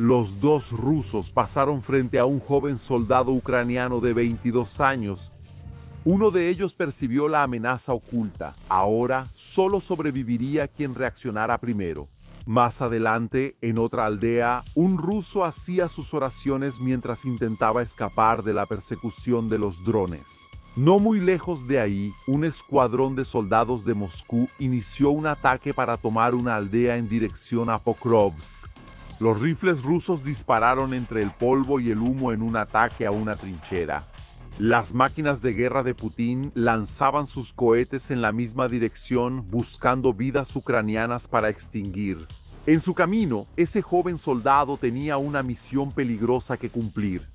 Los dos rusos pasaron frente a un joven soldado ucraniano de 22 años. Uno de ellos percibió la amenaza oculta. Ahora solo sobreviviría quien reaccionara primero. Más adelante, en otra aldea, un ruso hacía sus oraciones mientras intentaba escapar de la persecución de los drones. No muy lejos de ahí, un escuadrón de soldados de Moscú inició un ataque para tomar una aldea en dirección a Pokrovsk. Los rifles rusos dispararon entre el polvo y el humo en un ataque a una trinchera. Las máquinas de guerra de Putin lanzaban sus cohetes en la misma dirección buscando vidas ucranianas para extinguir. En su camino, ese joven soldado tenía una misión peligrosa que cumplir.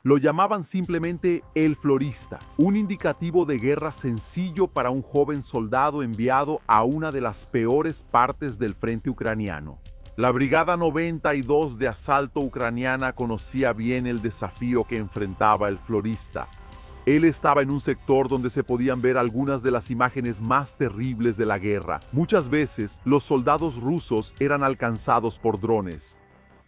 Lo llamaban simplemente el florista, un indicativo de guerra sencillo para un joven soldado enviado a una de las peores partes del frente ucraniano. La Brigada 92 de Asalto Ucraniana conocía bien el desafío que enfrentaba el florista. Él estaba en un sector donde se podían ver algunas de las imágenes más terribles de la guerra. Muchas veces, los soldados rusos eran alcanzados por drones.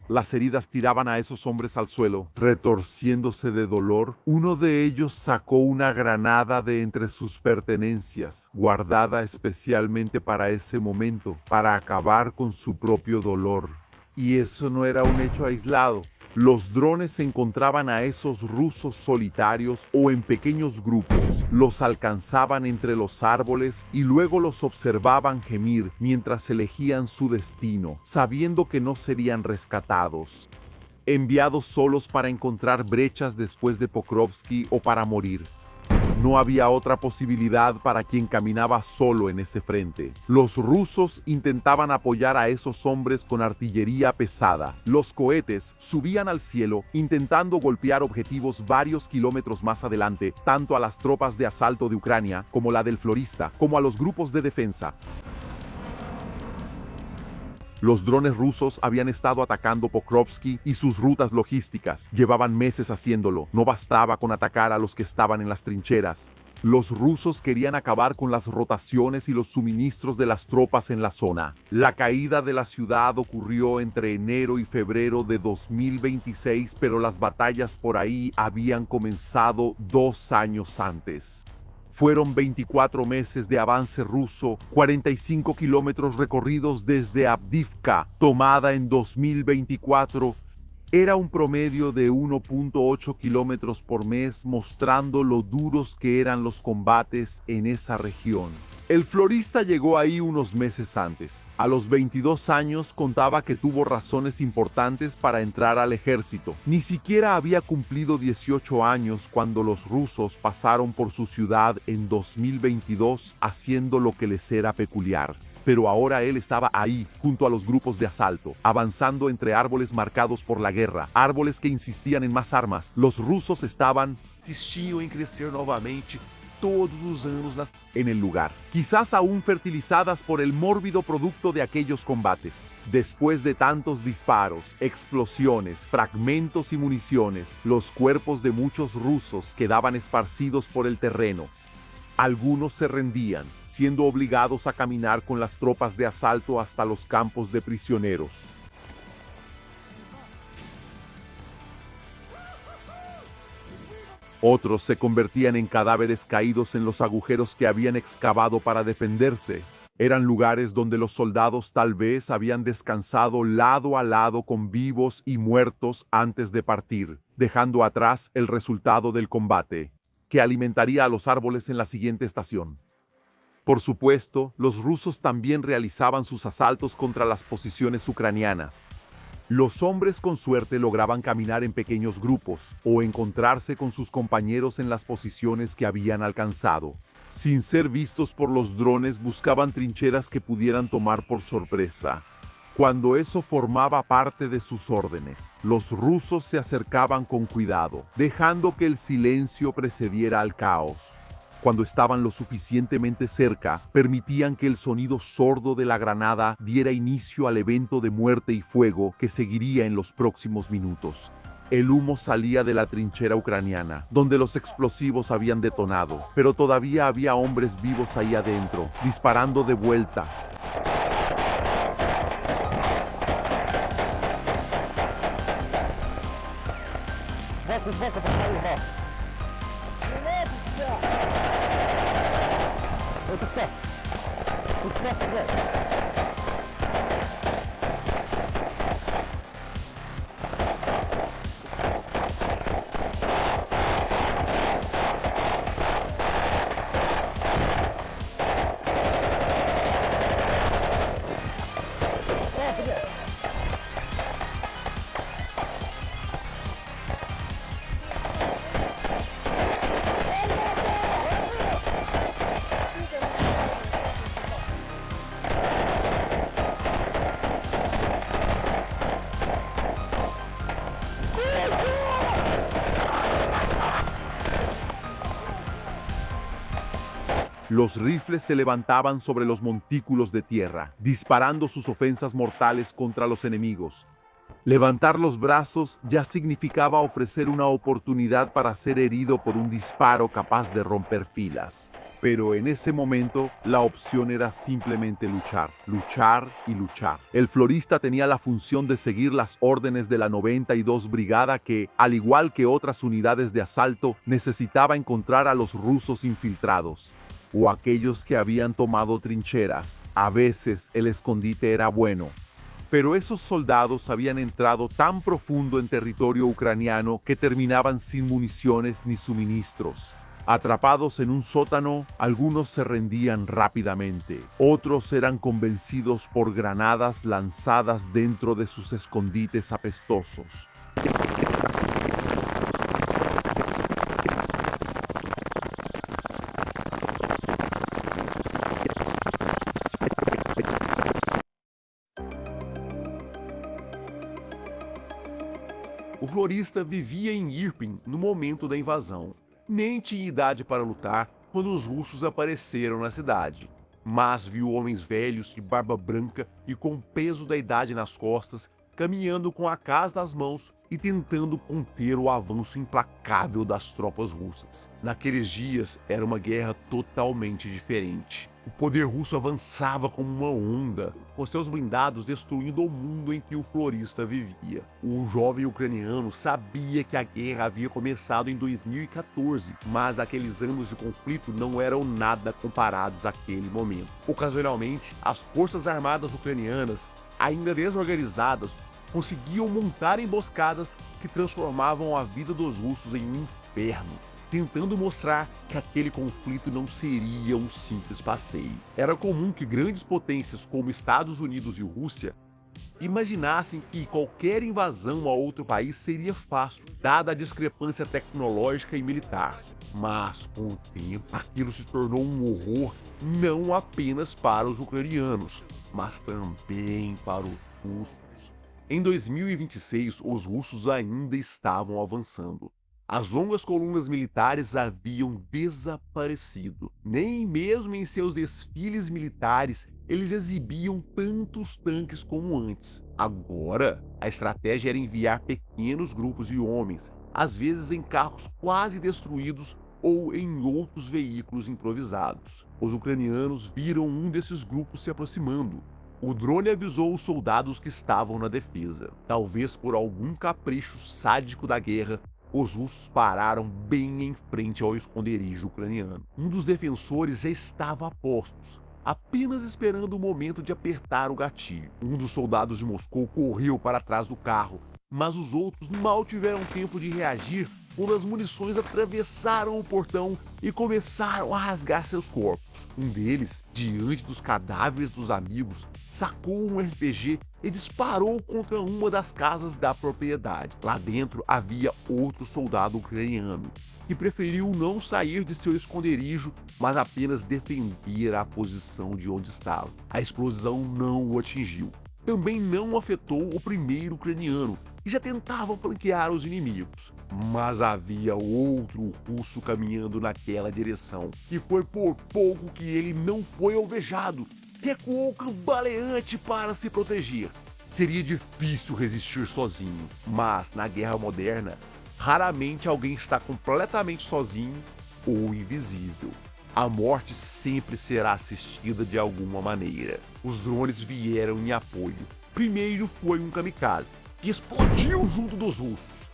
Las heridas tiraban a esos hombres al suelo, retorciéndose de dolor. Uno de ellos sacó una granada de entre sus pertenencias, guardada especialmente para ese momento, para acabar con su propio dolor. Y eso no era un hecho aislado. Los drones encontraban a esos rusos solitarios o en pequeños grupos, los alcanzaban entre los árboles y luego los observaban gemir mientras elegían su destino, sabiendo que no serían rescatados. Enviados solos para encontrar brechas después de Pokrovsky o para morir. No había otra posibilidad para quien caminaba solo en ese frente. Los rusos intentaban apoyar a esos hombres con artillería pesada. Los cohetes subían al cielo intentando golpear objetivos varios kilómetros más adelante, tanto a las tropas de asalto de Ucrania como la del florista, como a los grupos de defensa. Los drones rusos habían estado atacando Pokrovsky y sus rutas logísticas. Llevaban meses haciéndolo. No bastaba con atacar a los que estaban en las trincheras. Los rusos querían acabar con las rotaciones y los suministros de las tropas en la zona. La caída de la ciudad ocurrió entre enero y febrero de 2026, pero las batallas por ahí habían comenzado 2 años antes. Fueron 24 meses de avance ruso, 45 kilómetros recorridos desde Avdiivka, tomada en 2024. Era un promedio de 1.8 kilómetros por mes, mostrando lo duros que eran los combates en esa región. El florista llegó ahí unos meses antes. A los 22 años contaba que tuvo razones importantes para entrar al ejército. Ni siquiera había cumplido 18 años cuando los rusos pasaron por su ciudad en 2022 haciendo lo que les era peculiar. Pero ahora él estaba ahí, junto a los grupos de asalto, avanzando entre árboles marcados por la guerra, árboles que insistían en más armas. Los rusos insistían en crecer nuevamente todos los años en el lugar, quizás aún fertilizadas por el mórbido producto de aquellos combates. Después de tantos disparos, explosiones, fragmentos y municiones, los cuerpos de muchos rusos quedaban esparcidos por el terreno. Algunos se rendían, siendo obligados a caminar con las tropas de asalto hasta los campos de prisioneros. Otros se convertían en cadáveres caídos en los agujeros que habían excavado para defenderse. Eran lugares donde los soldados tal vez habían descansado lado a lado con vivos y muertos antes de partir, dejando atrás el resultado del combate, que alimentaría a los árboles en la siguiente estación. Por supuesto, los rusos también realizaban sus asaltos contra las posiciones ucranianas. Los hombres con suerte lograban caminar en pequeños grupos o encontrarse con sus compañeros en las posiciones que habían alcanzado. Sin ser vistos por los drones, buscaban trincheras que pudieran tomar por sorpresa. Cuando eso formaba parte de sus órdenes, los rusos se acercaban con cuidado, dejando que el silencio precediera al caos. Cuando estaban lo suficientemente cerca, permitían que el sonido sordo de la granada diera inicio al evento de muerte y fuego que seguiría en los próximos minutos. El humo salía de la trinchera ucraniana, donde los explosivos habían detonado, pero todavía había hombres vivos ahí adentro, disparando de vuelta. Los rifles se levantaban sobre los montículos de tierra, disparando sus ofensas mortales contra los enemigos. Levantar los brazos ya significaba ofrecer una oportunidad para ser herido por un disparo capaz de romper filas. Pero en ese momento, la opción era simplemente luchar, luchar y luchar. El florista tenía la función de seguir las órdenes de la 92 Brigada que, al igual que otras unidades de asalto, necesitaba encontrar a los rusos infiltrados o aquellos que habían tomado trincheras. A veces el escondite era bueno, pero esos soldados habían entrado tan profundo en territorio ucraniano que terminaban sin municiones ni suministros. Atrapados en un sótano, algunos se rendían rápidamente. Otros eran convencidos por granadas lanzadas dentro de sus escondites apestosos. O florista vivia em Irpin no momento da invasão. Nem tinha idade para lutar quando os russos apareceram na cidade, mas viu homens velhos de barba branca e com o peso da idade nas costas, caminhando com a casa nas mãos e tentando conter o avanço implacável das tropas russas. Naqueles dias era uma guerra totalmente diferente. O poder russo avançava como uma onda, com seus blindados destruindo o mundo em que o florista vivia. O jovem ucraniano sabia que a guerra havia começado em 2014, mas aqueles anos de conflito não eram nada comparados àquele momento. Ocasionalmente, as forças armadas ucranianas, ainda desorganizadas, conseguiam montar emboscadas que transformavam a vida dos russos em um inferno, tentando mostrar que aquele conflito não seria um simples passeio. Era comum que grandes potências como Estados Unidos e Rússia imaginassem que qualquer invasão a outro país seria fácil, dada a discrepância tecnológica e militar. Mas, com o tempo, aquilo se tornou um horror não apenas para os ucranianos, mas também para os russos. Em 2026, os russos ainda estavam avançando. As longas colunas militares haviam desaparecido. Nem mesmo em seus desfiles militares eles exibiam tantos tanques como antes. Agora, a estratégia era enviar pequenos grupos de homens, às vezes em carros quase destruídos ou em outros veículos improvisados. Os ucranianos viram um desses grupos se aproximando. O drone avisou os soldados que estavam na defesa. Talvez por algum capricho sádico da guerra, os russos pararam bem em frente ao esconderijo ucraniano. Um dos defensores já estava a postos, apenas esperando o momento de apertar o gatilho. Um dos soldados de Moscou correu para trás do carro, mas os outros mal tiveram tempo de reagir quando as munições atravessaram o portão e começaram a rasgar seus corpos. Um deles, diante dos cadáveres dos amigos, sacou um RPG e disparou contra uma das casas da propriedade. Lá dentro havia outro soldado ucraniano, que preferiu não sair de seu esconderijo, mas apenas defender a posição de onde estava. A explosão não o atingiu. Também não afetou o primeiro ucraniano, e já tentavam flanquear os inimigos. Mas havia outro russo caminhando naquela direção, e foi por pouco que ele não foi alvejado. Recuou cambaleante para se proteger. Seria difícil resistir sozinho, mas na guerra moderna, raramente alguém está completamente sozinho ou invisível. A morte sempre será assistida de alguma maneira. Os drones vieram em apoio. Primeiro foi um kamikaze, que explodiu junto dos russos.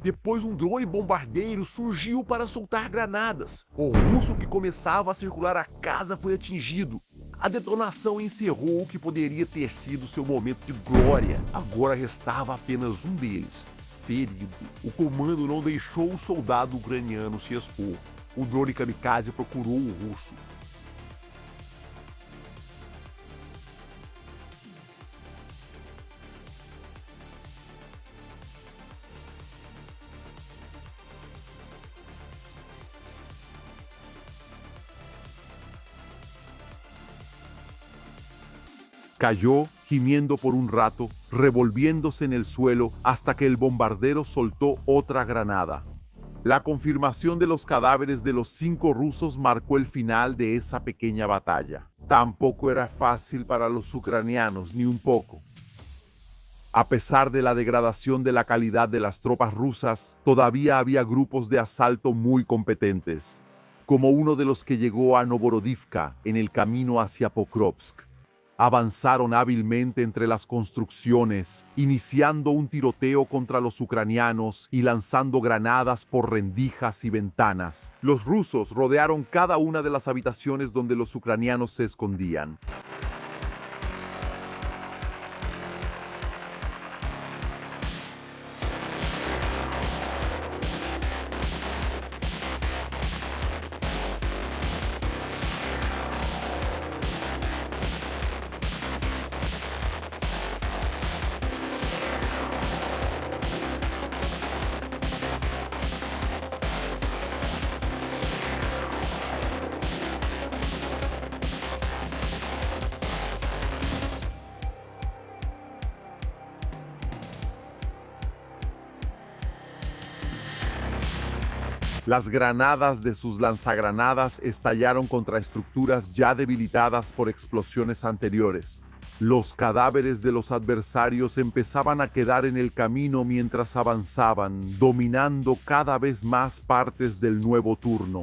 Depois um drone bombardeiro surgiu para soltar granadas. O russo que começava a circular a casa foi atingido. A detonação encerrou o que poderia ter sido seu momento de glória. Agora restava apenas um deles, ferido. O comando não deixou o soldado ucraniano se expor. O drone kamikaze procurou o russo. Cayó gimiendo por un rato, revolviéndose en el suelo hasta que el bombardero soltó otra granada. La confirmación de los cadáveres de los 5 rusos marcó el final de esa pequeña batalla. Tampoco era fácil para los ucranianos, ni un poco. A pesar de la degradación de la calidad de las tropas rusas, todavía había grupos de asalto muy competentes, como uno de los que llegó a Novorodivka en el camino hacia Pokrovsk. Avanzaron hábilmente entre las construcciones, iniciando un tiroteo contra los ucranianos y lanzando granadas por rendijas y ventanas. Los rusos rodearon cada una de las habitaciones donde los ucranianos se escondían. Las granadas de sus lanzagranadas estallaron contra estructuras ya debilitadas por explosiones anteriores. Los cadáveres de los adversarios empezaban a quedar en el camino mientras avanzaban, dominando cada vez más partes del nuevo turno.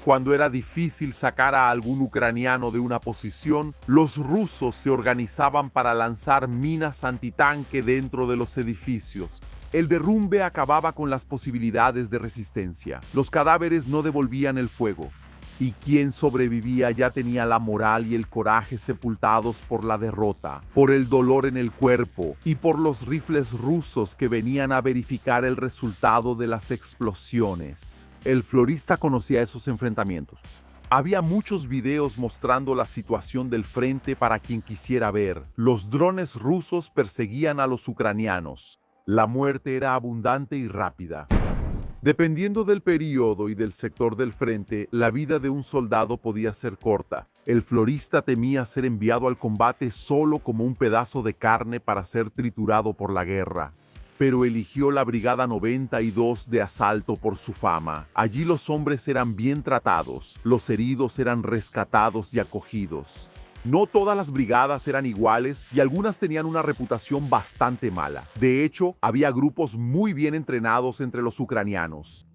Cuando era difícil sacar a algún ucraniano de una posición, los rusos se organizaban para lanzar minas antitanque dentro de los edificios. El derrumbe acababa con las posibilidades de resistencia. Los cadáveres no devolvían el fuego. Y quien sobrevivía ya tenía la moral y el coraje sepultados por la derrota, por el dolor en el cuerpo y por los rifles rusos que venían a verificar el resultado de las explosiones. El florista conocía esos enfrentamientos. Había muchos videos mostrando la situación del frente para quien quisiera ver. Los drones rusos perseguían a los ucranianos. La muerte era abundante y rápida. Dependiendo del periodo y del sector del frente, la vida de un soldado podía ser corta. El florista temía ser enviado al combate solo como un pedazo de carne para ser triturado por la guerra. Pero eligió la Brigada 92 de asalto por su fama. Allí los hombres eran bien tratados, los heridos eran rescatados y acogidos. No todas las brigadas eran iguales y algunas tenían una reputación bastante mala. De hecho, había grupos muy bien entrenados entre los ucranianos.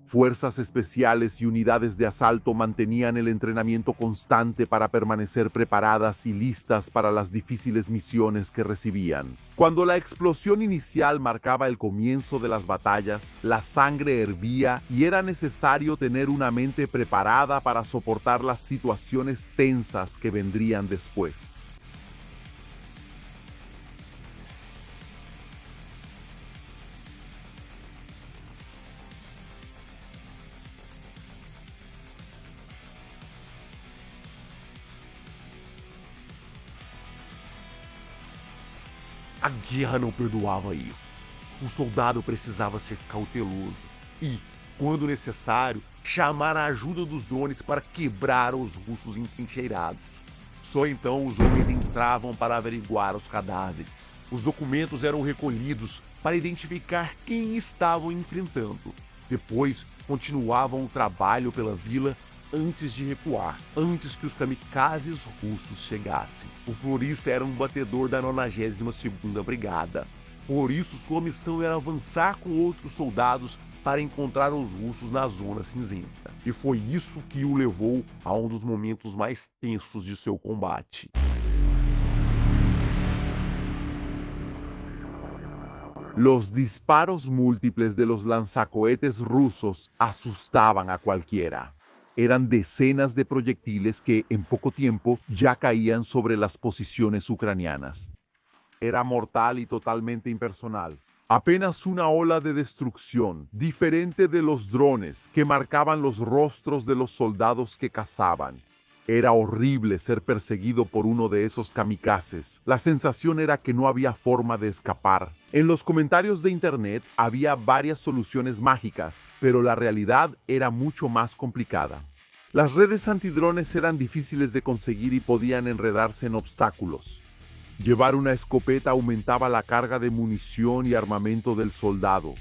Fuerzas especiales y unidades de asalto mantenían el entrenamiento constante para permanecer preparadas y listas para las difíciles misiones que recibían. Cuando la explosión inicial marcaba el comienzo de las batallas, la sangre hervía y era necesario tener una mente preparada para soportar las situaciones tensas que vendrían después. A guerra não perdoava erros. O soldado precisava ser cauteloso e, quando necessário, chamar a ajuda dos drones para quebrar os russos entrincheirados. Só então os homens entravam para averiguar os cadáveres. Os documentos eram recolhidos para identificar quem estavam enfrentando. Depois, continuavam o trabalho pela vila antes de recuar, antes que os kamikazes russos chegassem. O florista era um batedor da 92ª Brigada. Por isso, sua missão era avançar com outros soldados para encontrar os russos na Zona Cinzenta. E foi isso que o levou a um dos momentos mais tensos de seu combate. Los disparos múltiples de los lanzacohetes rusos asustaban a cualquiera. Eran decenas de proyectiles que, en poco tiempo, ya caían sobre las posiciones ucranianas. Era mortal y totalmente impersonal. Apenas una ola de destrucción, diferente de los drones que marcaban los rostros de los soldados que cazaban. Era horrible ser perseguido por uno de esos kamikazes. La sensación era que no había forma de escapar. En los comentarios de internet había varias soluciones mágicas, pero la realidad era mucho más complicada. Las redes antidrones eran difíciles de conseguir y podían enredarse en obstáculos. Llevar una escopeta aumentaba la carga de munición y armamento del soldado,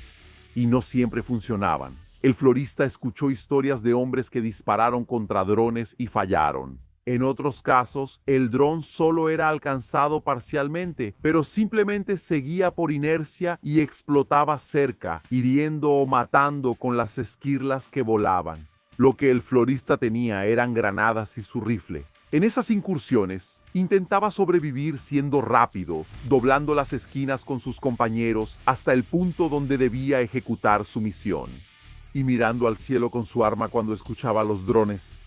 y no siempre funcionaban. El florista escuchó historias de hombres que dispararon contra drones y fallaron. En otros casos, el dron solo era alcanzado parcialmente, pero simplemente seguía por inercia y explotaba cerca, hiriendo o matando con las esquirlas que volaban. Lo que el florista tenía eran granadas y su rifle. En esas incursiones, intentaba sobrevivir siendo rápido, doblando las esquinas con sus compañeros hasta el punto donde debía ejecutar su misión. Y mirando al cielo con su arma cuando escuchaba los drones.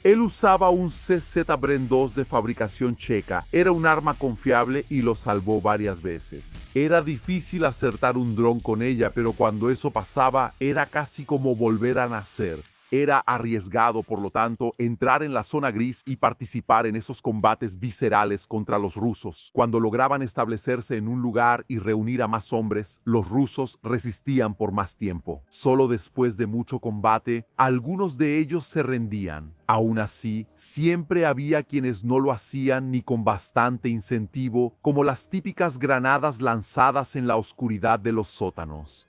Él usaba un CZ Bren 2 de fabricación checa. Era un arma confiable y lo salvó varias veces. Era difícil acertar un dron con ella, pero cuando eso pasaba, era casi como volver a nacer. Era arriesgado, por lo tanto, entrar en la zona gris y participar en esos combates viscerales contra los rusos. Cuando lograban establecerse en un lugar y reunir a más hombres, los rusos resistían por más tiempo. Solo después de mucho combate, algunos de ellos se rendían. Aún así, siempre había quienes no lo hacían ni con bastante incentivo, como las típicas granadas lanzadas en la oscuridad de los sótanos.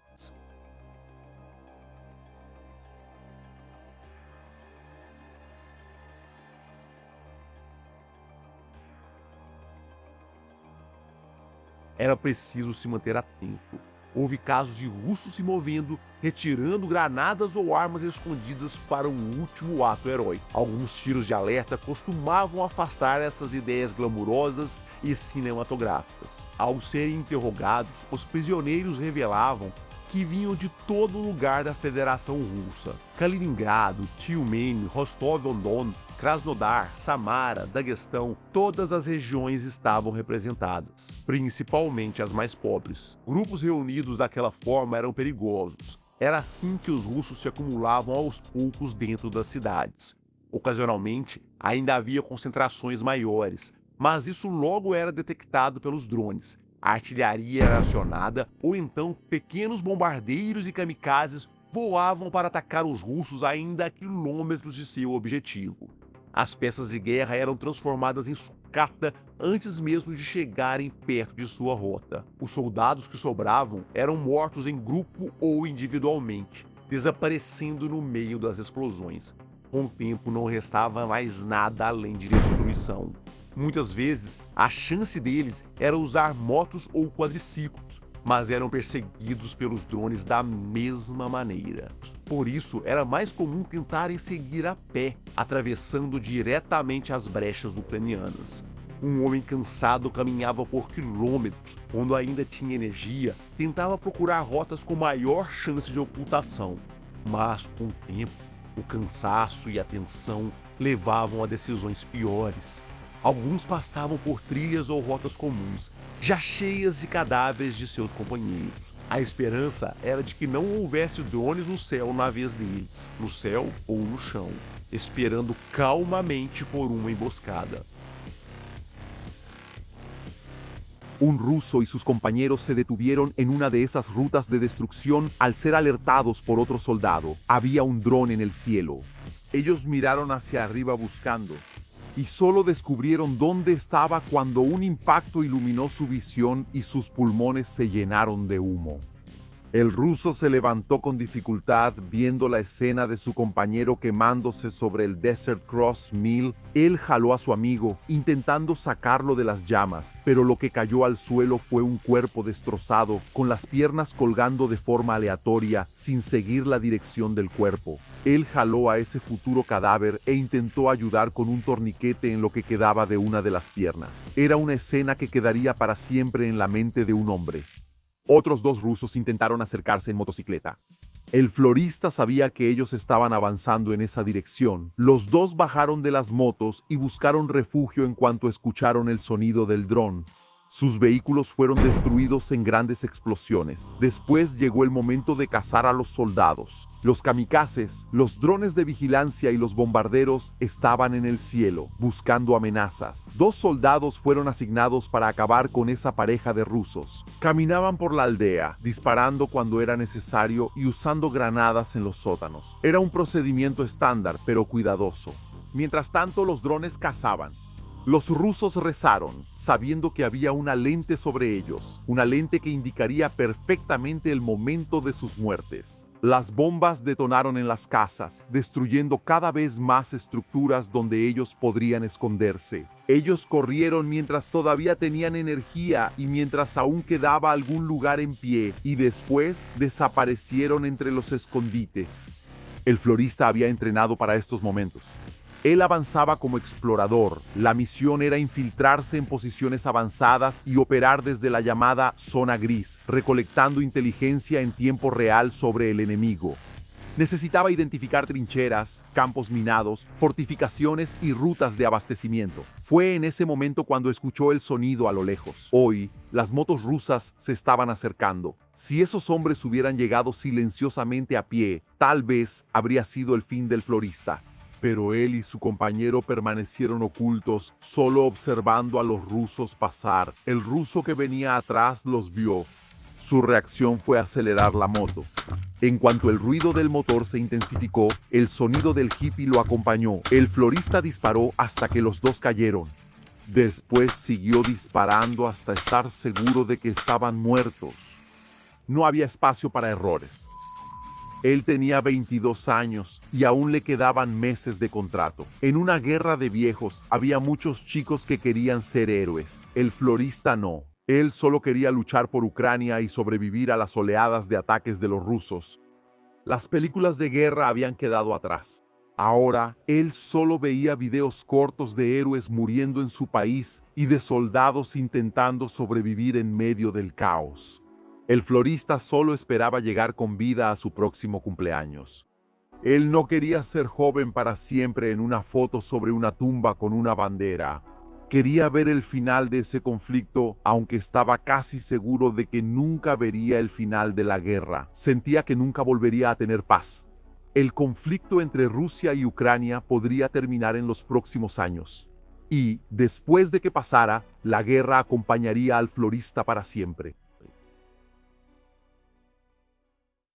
Era preciso se manter atento. Houve casos de russos se movendo, retirando granadas ou armas escondidas para um último ato heróico. Alguns tiros de alerta costumavam afastar essas ideias glamurosas e cinematográficas. Ao serem interrogados, os prisioneiros revelavam que vinham de todo lugar da Federação Russa. Kaliningrado, Tyumen, Rostov-on-Don, Krasnodar, Samara, Daguestão, todas as regiões estavam representadas, principalmente as mais pobres. Grupos reunidos daquela forma eram perigosos. Era assim que os russos se acumulavam aos poucos dentro das cidades. Ocasionalmente, ainda havia concentrações maiores, mas isso logo era detectado pelos drones. A artilharia era acionada, ou então pequenos bombardeiros e kamikazes voavam para atacar os russos ainda a quilômetros de seu objetivo. As peças de guerra eram transformadas em sucata antes mesmo de chegarem perto de sua rota. Os soldados que sobravam eram mortos em grupo ou individualmente, desaparecendo no meio das explosões. Com o tempo não restava mais nada além de destruição. Muitas vezes, a chance deles era usar motos ou quadriciclos, mas eram perseguidos pelos drones da mesma maneira. Por isso, era mais comum tentarem seguir a pé, atravessando diretamente as brechas ucranianas. Um homem cansado caminhava por quilômetros, quando ainda tinha energia, tentava procurar rotas com maior chance de ocultação. Mas, com o tempo, o cansaço e a tensão levavam a decisões piores. Alguns passavam por trilhas ou rotas comuns, já cheias de cadáveres de seus companheiros. A esperança era de que não houvesse drones no céu na vez deles, no céu ou no chão, esperando calmamente por uma emboscada. Un ruso y sus compañeros se detuvieron en una de esas rutas de destrucción al ser alertados por otro soldado. Había un dron en el cielo. Ellos miraron hacia arriba buscando, y solo descubrieron dónde estaba cuando un impacto iluminó su visión y sus pulmones se llenaron de humo. El ruso se levantó con dificultad viendo la escena de su compañero quemándose sobre el Desert Cross Mill. Él jaló a su amigo, intentando sacarlo de las llamas, pero lo que cayó al suelo fue un cuerpo destrozado, con las piernas colgando de forma aleatoria, sin seguir la dirección del cuerpo. Él jaló a ese futuro cadáver e intentó ayudar con un torniquete en lo que quedaba de una de las piernas. Era una escena que quedaría para siempre en la mente de un hombre. Otros dos rusos intentaron acercarse en motocicleta. El florista sabía que ellos estaban avanzando en esa dirección. Los dos bajaron de las motos y buscaron refugio en cuanto escucharon el sonido del dron. Sus vehículos fueron destruidos en grandes explosiones. Después llegó el momento de cazar a los soldados. Los kamikazes, los drones de vigilancia y los bombarderos estaban en el cielo, buscando amenazas. 2 soldados fueron asignados para acabar con esa pareja de rusos. Caminaban por la aldea, disparando cuando era necesario y usando granadas en los sótanos. Era un procedimiento estándar, pero cuidadoso. Mientras tanto, los drones cazaban. Los rusos rezaron, sabiendo que había una lente sobre ellos, una lente que indicaría perfectamente el momento de sus muertes. Las bombas detonaron en las casas, destruyendo cada vez más estructuras donde ellos podrían esconderse. Ellos corrieron mientras todavía tenían energía y mientras aún quedaba algún lugar en pie, y después desaparecieron entre los escondites. El florista había entrenado para estos momentos. Él avanzaba como explorador. La misión era infiltrarse en posiciones avanzadas y operar desde la llamada zona gris, recolectando inteligencia en tiempo real sobre el enemigo. Necesitaba identificar trincheras, campos minados, fortificaciones y rutas de abastecimiento. Fue en ese momento cuando escuchó el sonido a lo lejos. Hoy, las motos rusas se estaban acercando. Si esos hombres hubieran llegado silenciosamente a pie, tal vez habría sido el fin del florista. Pero él y su compañero permanecieron ocultos, solo observando a los rusos pasar. El ruso que venía atrás los vio. Su reacción fue acelerar la moto. En cuanto el ruido del motor se intensificó, el sonido del hippie lo acompañó. El florista disparó hasta que los dos cayeron. Después siguió disparando hasta estar seguro de que estaban muertos. No había espacio para errores. Él tenía 22 años y aún le quedaban meses de contrato. En una guerra de viejos había muchos chicos que querían ser héroes. El florista no. Él solo quería luchar por Ucrania y sobrevivir a las oleadas de ataques de los rusos. Las películas de guerra habían quedado atrás. Ahora, él solo veía videos cortos de héroes muriendo en su país y de soldados intentando sobrevivir en medio del caos. El florista solo esperaba llegar con vida a su próximo cumpleaños. Él no quería ser joven para siempre en una foto sobre una tumba con una bandera. Quería ver el final de ese conflicto, aunque estaba casi seguro de que nunca vería el final de la guerra. Sentía que nunca volvería a tener paz. El conflicto entre Rusia y Ucrania podría terminar en los próximos años. Y, después de que pasara, la guerra acompañaría al florista para siempre.